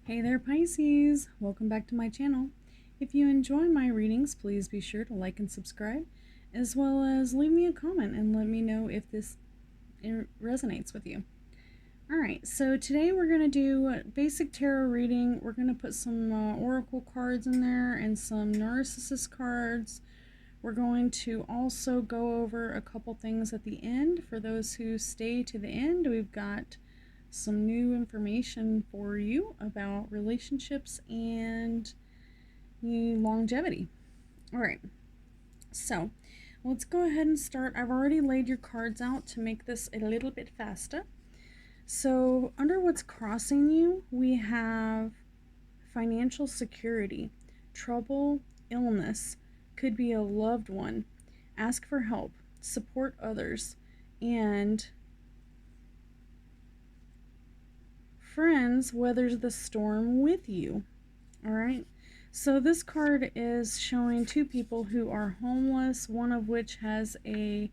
Hey there, Pisces! Welcome back to my channel. If you enjoy my readings, please be sure to like and subscribe, as well as leave me a comment and let me know if this resonates with you. Alright, so today we're going to do a basic tarot reading. We're going to put some oracle cards in there and some narcissist cards. We're going to also go over a couple things at the end. For those who stay to the end, we've got some new information for you about relationships and longevity. All right, so let's go ahead and start. I've already laid your cards out to make this a little bit faster. So under what's crossing you, we have financial security, trouble, illness, could be a loved one, ask for help, support others, and friends weathers the storm with you. All right, so this card is showing two people who are homeless, one of which has a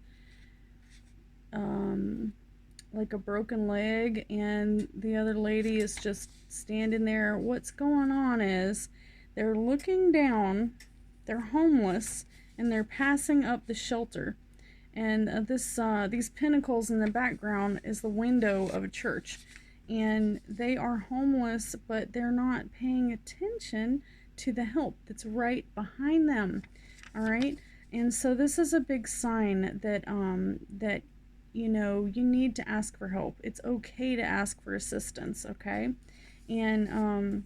like a broken leg, and the other lady is just standing there. What's going on is they're looking down, they're homeless, and they're passing up the shelter. And these pinnacles in the background is the window of a church. And they are homeless, but they're not paying attention to the help that's right behind them. All right, and so this is a big sign that that you need to ask for help. It's okay to ask for assistance. Okay, and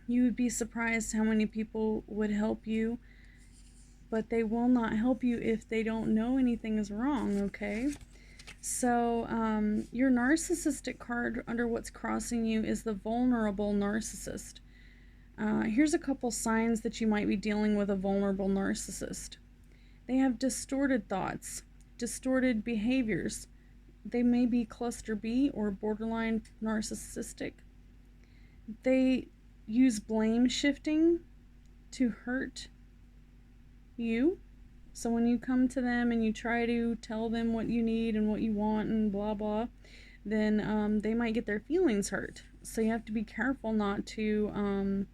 you would be surprised how many people would help you, but they will not help you if they don't know anything is wrong. Okay. So your narcissistic card under what's crossing you is the vulnerable narcissist. Here's a couple signs that you might be dealing with a vulnerable narcissist. They have distorted thoughts, distorted behaviors. They may be cluster B or borderline narcissistic. They use blame shifting to hurt you. So when you come to them and you try to tell them what you need and what you want and blah blah, then they might get their feelings hurt. So you have to be careful not to,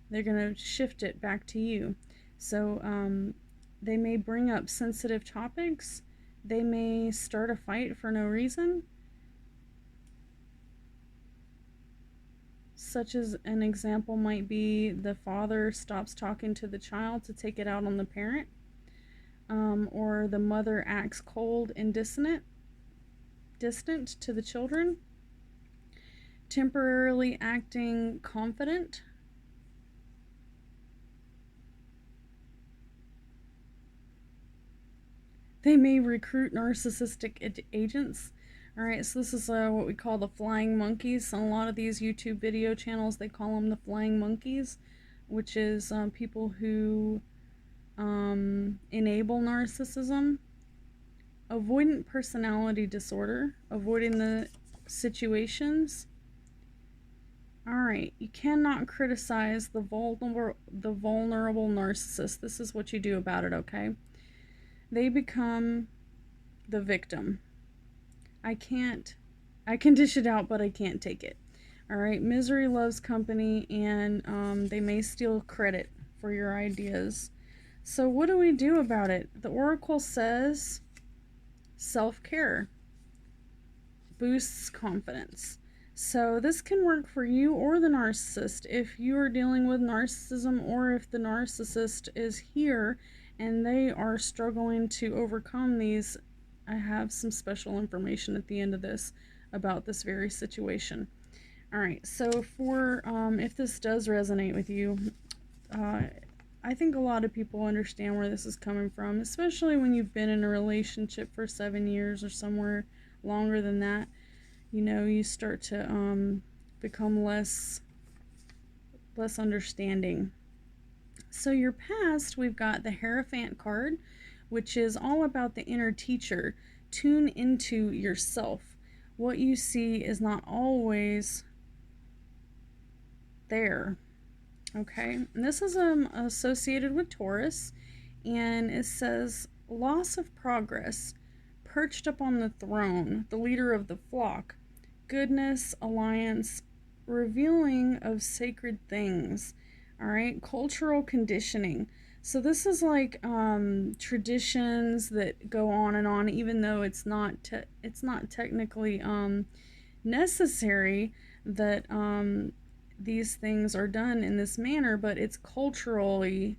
they're going to shift it back to you. So they may bring up sensitive topics. They may start a fight for no reason. Such as an example might be the father stops talking to the child to take it out on the parent. Or the mother acts cold and distant to the children. Temporarily acting confident. They may recruit narcissistic agents. All right, so this is what we call the flying monkeys. On a lot of these YouTube video channels, they call them the flying monkeys, which is people who enable narcissism. Avoidant personality disorder, avoiding the situations. Alright, you cannot criticize the vulnerable narcissist. This is what you do about it, okay? They become the victim. I can dish it out, but I can't take it. Alright, misery loves company, and they may steal credit for your ideas. So what do we do about it? The oracle says self-care boosts confidence. So this can work for you or the narcissist if you are dealing with narcissism, or if the narcissist is here and they are struggling to overcome these. I have some special information at the end of this about this very situation. Alright, so for if this does resonate with you, I think a lot of people understand where this is coming from, especially when you've been in a relationship for 7 years or somewhere longer than that. You start to become less understanding. So your past, we've got the Hierophant card, which is all about the inner teacher. Tune into yourself. What you see is not always there. Okay, and this is associated with Taurus, and it says loss of progress, perched up on the throne, the leader of the flock, goodness, alliance, revealing of sacred things. All right, cultural conditioning. So this is like traditions that go on and on, even though it's not technically necessary that these things are done in this manner, but it's culturally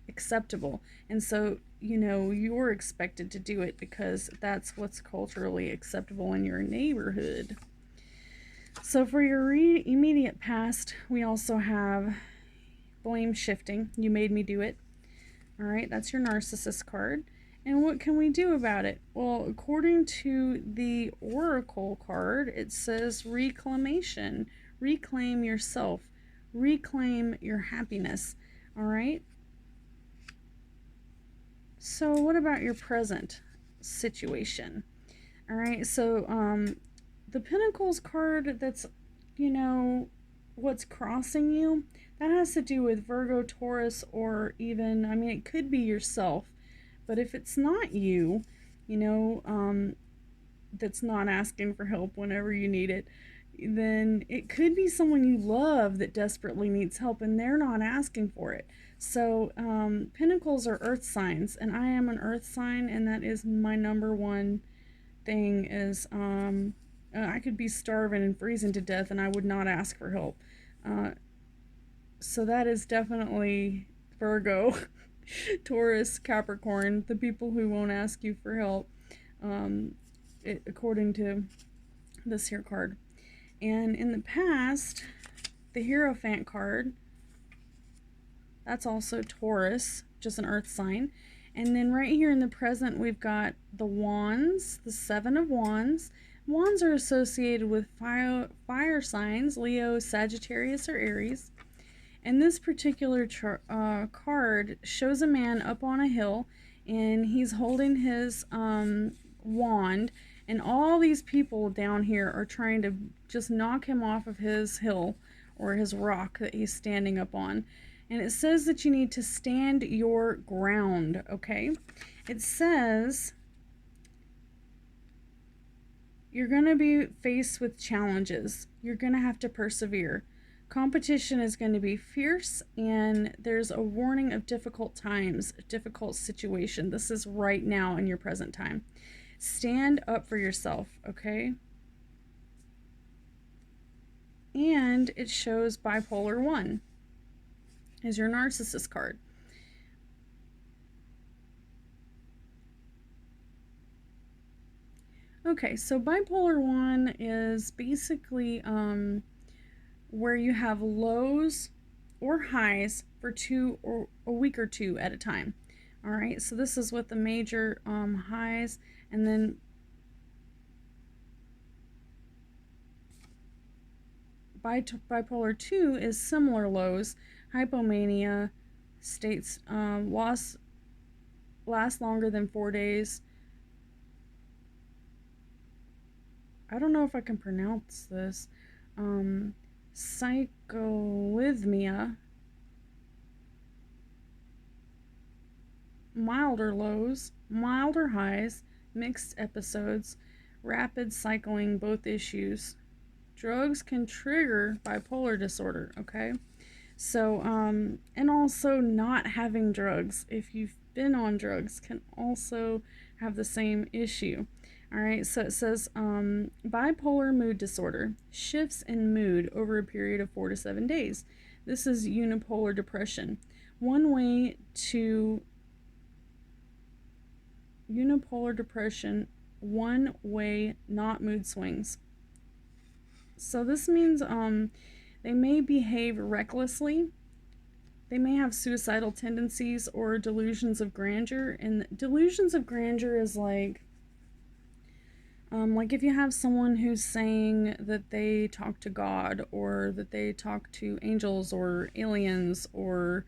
acceptable. And so, you're expected to do it because that's what's culturally acceptable in your neighborhood. So for your immediate past, we also have blame shifting. You made me do it. All right, that's your narcissist card. And what can we do about it? Well, according to the Oracle card, it says reclamation. Reclaim yourself. Reclaim your happiness. All right? So what about your present situation? All right, so the Pentacles card, that's, what's crossing you, that has to do with Virgo, Taurus, or even, it could be yourself. But if it's not you, that's not asking for help whenever you need it, then it could be someone you love that desperately needs help and they're not asking for it. So Pentacles are earth signs, and I am an earth sign, and that is my number one thing is I could be starving and freezing to death and I would not ask for help. So that is definitely Virgo, Taurus, Capricorn, the people who won't ask you for help, according to this here card. And in the past, the Hierophant card, that's also Taurus, just an earth sign. And then right here in the present, we've got the Wands, the Seven of Wands. Wands are associated with fire signs, Leo, Sagittarius, or Aries. And this particular card shows a man up on a hill, and he's holding his wand, and all these people down here are trying to just knock him off of his hill or his rock that he's standing up on. And it says that you need to stand your ground, okay? It says you're going to be faced with challenges. You're going to have to persevere. Competition is going to be fierce, and there's a warning of difficult times, a difficult situation. This is right now in your present time. Stand up for yourself, okay? And it shows bipolar 1 is your narcissist card. Okay, so bipolar 1 is basically where you have lows or highs for a week or two at a time. All right, so this is with the major highs, and then bipolar 2 is similar lows, hypomania, states last longer than 4 days. I don't know if I can pronounce this. Psychorhythmia, milder lows, milder highs, mixed episodes, rapid cycling, both issues. Drugs can trigger bipolar disorder, okay? So, and also not having drugs, if you've been on drugs, can also have the same issue. All right, so it says bipolar mood disorder, shifts in mood over a period of 4 to 7 days. This is unipolar depression. Unipolar depression, one way, not mood swings. So this means they may behave recklessly. They may have suicidal tendencies or delusions of grandeur. And delusions of grandeur is like if you have someone who's saying that they talk to God, or that they talk to angels or aliens, or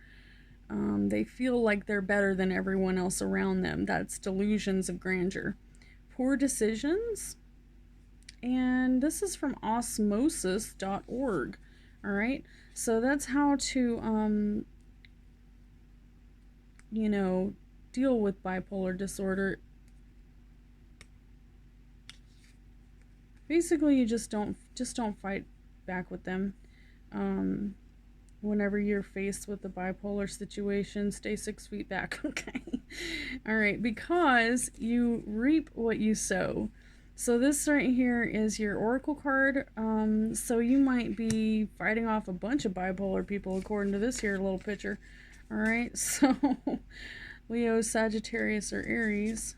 they feel like they're better than everyone else around them. That's delusions of grandeur. Poor decisions. And this is from osmosis.org. All right. So that's how to, deal with bipolar disorder. Basically, you just don't fight back with them. Whenever you're faced with a bipolar situation, stay 6 feet back, okay? All right, because you reap what you sow. So this right here is your oracle card. So you might be fighting off a bunch of bipolar people according to this here little picture. All right, so Leo, Sagittarius, or Aries.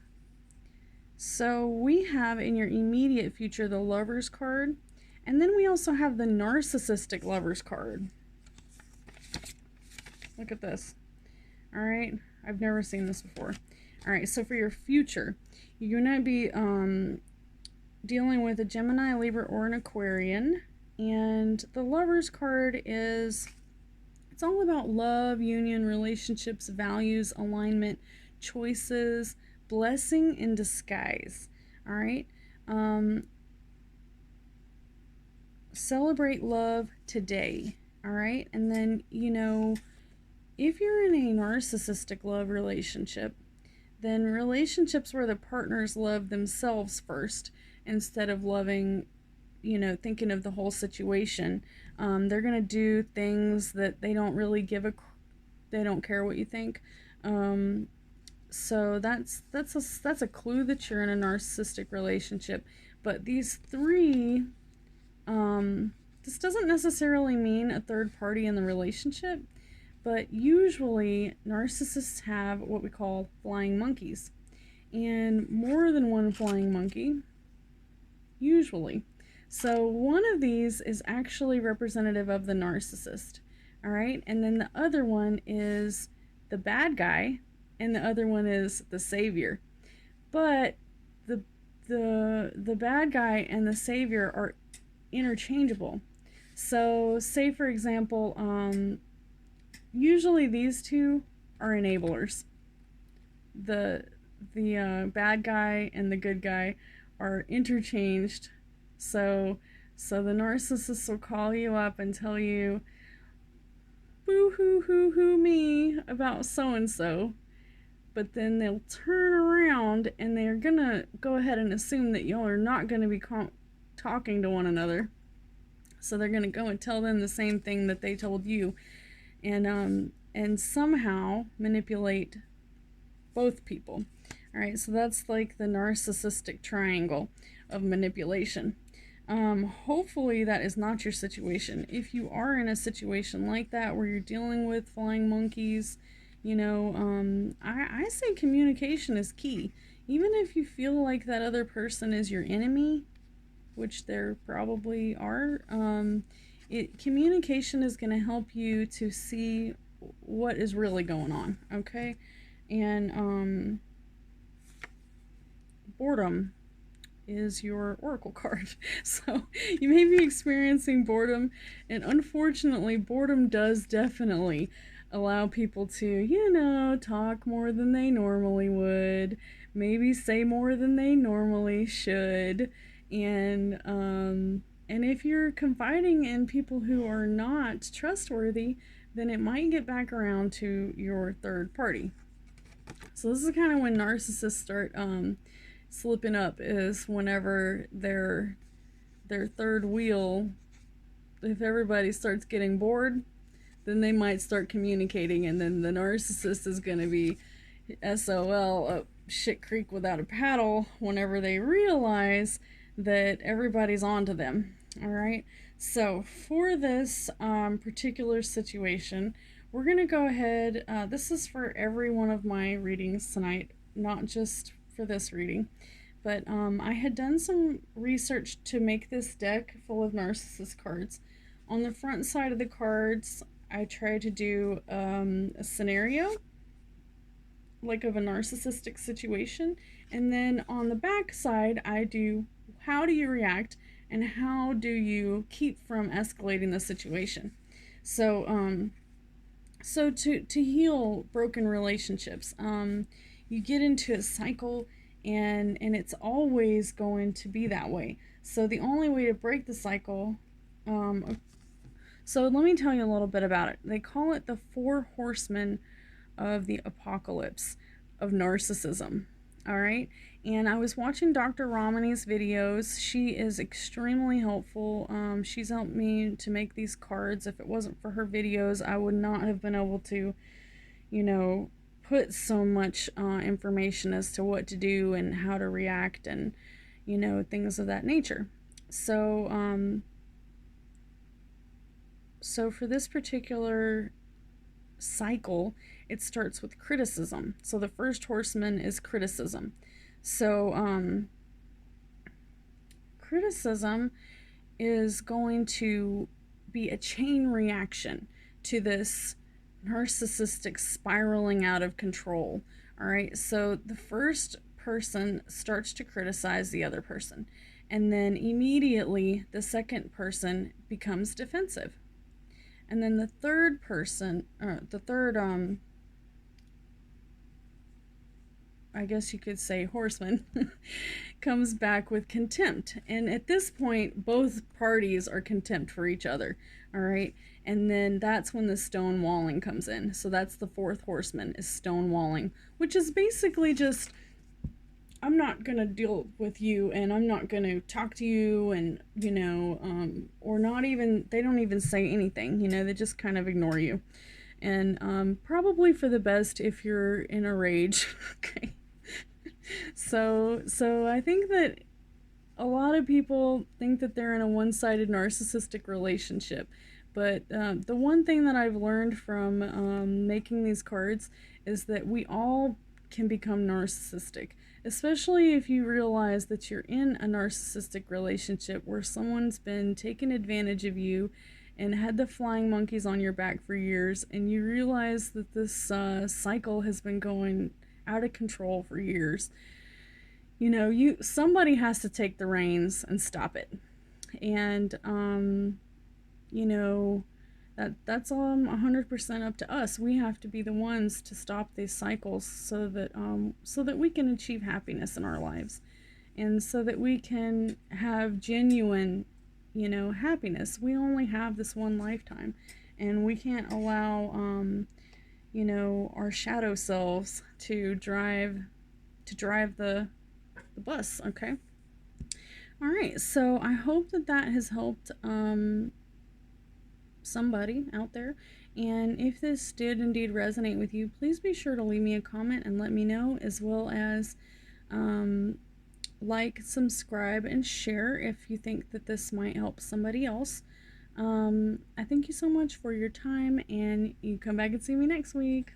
So we have in your immediate future the Lovers card, and then we also have the Narcissistic Lovers card. Look at this. All right, I've never seen this before. All right, so for your future, you're going to be dealing with a Gemini, Libra, or an Aquarian. And the Lovers card is, it's all about love, union, relationships, values, alignment, choices, blessing in disguise. All right. Celebrate love today. All right. And then, you know, if you're in a narcissistic love relationship, then relationships where the partners love themselves first instead of loving, you know, thinking of the whole situation. They're going to do things that they don't really they don't care what you think. So that's a clue that you're in a narcissistic relationship. But these three, this doesn't necessarily mean a third party in the relationship. But usually, narcissists have what we call flying monkeys. And more than one flying monkey, usually. So one of these is actually representative of the narcissist. All right? And then the other one is the bad guy, and the other one is the savior. But the bad guy and the savior are interchangeable. So, say for example, usually these two are enablers. The bad guy and the good guy are interchanged. So the narcissist will call you up and tell you, boo hoo hoo hoo me about so and so. But then they'll turn around and they're gonna go ahead and assume that y'all are not gonna be talking to one another. So they're gonna go and tell them the same thing that they told you. And somehow manipulate both people. All right, so that's like the narcissistic triangle of manipulation. Hopefully that is not your situation. If you are in a situation like that where you're dealing with flying monkeys, you know, I say communication is key. Even if you feel like that other person is your enemy, which there probably are, communication is going to help you to see what is really going on, okay? And boredom is your oracle card. So you may be experiencing boredom, and unfortunately, boredom does definitely allow people to, you know, talk more than they normally would, maybe say more than they normally should, and if you're confiding in people who are not trustworthy, then it might get back around to your third party. So this is kind of when narcissists start slipping up, is whenever their third wheel, if everybody starts getting bored, then they might start communicating, and then the narcissist is going to be SOL, up shit creek without a paddle, whenever they realize that everybody's onto them. All right, so for this particular situation, we're going to go ahead, this is for every one of my readings tonight, not just for this reading, but I had done some research to make this deck full of narcissist cards. On the front side of the cards, I try to do a scenario, like of a narcissistic situation, and then on the back side, I do how do you react and how do you keep from escalating the situation. So so to heal broken relationships, you get into a cycle, and it's always going to be that way. So the only way to break the cycle, so let me tell you a little bit about it. They call it the 4 horsemen of the apocalypse of narcissism. All right. And I was watching Dr. Ramani's videos. She is extremely helpful. She's helped me to make these cards. If it wasn't for her videos, I would not have been able to, you know, put so much information as to what to do and how to react and, you know, things of that nature. So for this particular cycle, it starts with criticism. So the first horseman is criticism. So criticism is going to be a chain reaction to this narcissistic spiraling out of control. All right, so the first person starts to criticize the other person, and then immediately the second person becomes defensive. And then the third person, I guess you could say horseman, comes back with contempt. And at this point, both parties are contempt for each other. All right. And then that's when the stonewalling comes in. So that's the fourth horseman, is stonewalling, which is basically just, I'm not going to deal with you and I'm not going to talk to you, and, you know, or not even, they don't even say anything, you know, they just kind of ignore you. And probably for the best if you're in a rage. Okay. So I think that a lot of people think that they're in a one-sided narcissistic relationship, but the one thing that I've learned from making these cards is that we all can become narcissistic, especially if you realize that you're in a narcissistic relationship where someone's been taking advantage of you and had the flying monkeys on your back for years, and you realize that this cycle has been going out of control for years. You know, somebody has to take the reins and stop it. And you know, that's 100% up to us. We have to be the ones to stop these cycles so that we can achieve happiness in our lives, and so that we can have genuine, you know, happiness. We only have this one lifetime, and we can't allow you know, our shadow selves to drive the bus. Okay. All right. So I hope that that has helped somebody out there. And if this did indeed resonate with you, please be sure to leave me a comment and let me know, as well as like, subscribe, and share if you think that this might help somebody else. I thank you so much for your time, and you come back and see me next week.